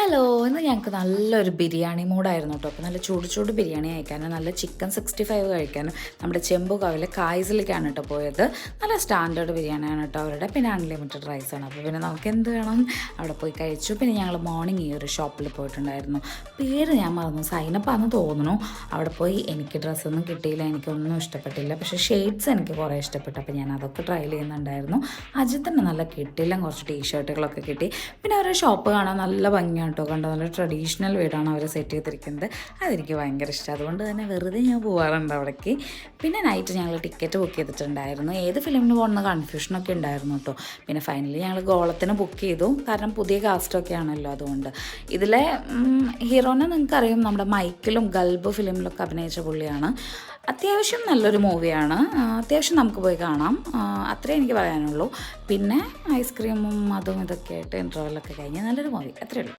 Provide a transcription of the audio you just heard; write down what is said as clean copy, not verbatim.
Hello, ഇന്ന് ഞങ്ങൾക്ക് നല്ലൊരു ബിരിയാണി മൂഡായിരുന്നു കേട്ടോ. അപ്പോൾ നല്ല ചൂട് ചൂട് ബിരിയാണി കഴിക്കാനും നല്ല ചിക്കൻ 65 കഴിക്കാനും നമ്മുടെ ചെമ്പുകാവിലെ കായ്സിലേക്കാണ് കേട്ടോ പോയത്. നല്ല സ്റ്റാൻഡേർഡ് ബിരിയാണിയാണ് കേട്ടോ അവരുടെ. പിന്നെ അൺലിമിറ്റഡ് റൈസാണ്. അപ്പോൾ പിന്നെ നമുക്ക് എന്ത് വേണം അവിടെ പോയി കഴിച്ചു. പിന്നെ ഞങ്ങൾ മോർണിംഗ് ഈ ഒരു ഷോപ്പിൽ പോയിട്ടുണ്ടായിരുന്നു. പേര് ഞാൻ മറന്നു, സൈനപ്പാന്ന് തോന്നുന്നു. അവിടെ പോയി എനിക്ക് ഡ്രസ്സൊന്നും കിട്ടിയില്ല, എനിക്കൊന്നും ഇഷ്ടപ്പെട്ടില്ല. പക്ഷേ ഷെയ്ഡ്സ് എനിക്ക് കുറേ ഇഷ്ടപ്പെട്ടു. അപ്പോൾ ഞാൻ അതൊക്കെ ട്രൈ ചെയ്യുന്നുണ്ടായിരുന്നു. അജിത്തിന് നല്ല കിട്ടിയില്ല, കുറച്ച് ടീഷർട്ടുകളൊക്കെ കിട്ടി. പിന്നെ അവരുടെ ഷോപ്പ് കാണാൻ നല്ല ഭംഗിയാണ് കേട്ടോ. കണ്ടോ, നല്ല ട്രഡീഷണൽ വീടാണ് അവർ സെറ്റ് ചെയ്തിരിക്കുന്നത്. അതെനിക്ക് ഭയങ്കര ഇഷ്ടം. അതുകൊണ്ട് തന്നെ വെറുതെ ഞാൻ പോകാറുണ്ട് അവിടേക്ക്. പിന്നെ നൈറ്റ് ഞങ്ങൾ ടിക്കറ്റ് ബുക്ക് ചെയ്തിട്ടുണ്ടായിരുന്നു. ഏത് ഫിലിമിന് പോകുന്ന കൺഫ്യൂഷനൊക്കെ ഉണ്ടായിരുന്നു കേട്ടോ. പിന്നെ ഫൈനലി ഞങ്ങൾ ഗോളത്തിന് ബുക്ക് ചെയ്തു, കാരണം പുതിയ കാസ്റ്റൊക്കെ ആണല്ലോ. അതുകൊണ്ട് ഇതിലെ ഹീറോനെ നിങ്ങൾക്കറിയാം, നമ്മുടെ മൈക്കിലും ഗൾബ് ഫിലിമിലൊക്കെ അഭിനയിച്ച പുള്ളിയാണ്. അത്യാവശ്യം നല്ലൊരു മൂവിയാണ്. അത്യാവശ്യം നമുക്ക് പോയി കാണാം, അത്രേ എനിക്ക് പറയാനുള്ളൂ. പിന്നെ ഐസ്ക്രീമും അതും ഇതൊക്കെ ആയിട്ട് ഇൻ്റർവെല്ലൊക്കെ കഴിഞ്ഞ് നല്ലൊരു മൂവി, അത്രയേ ഉള്ളൂ.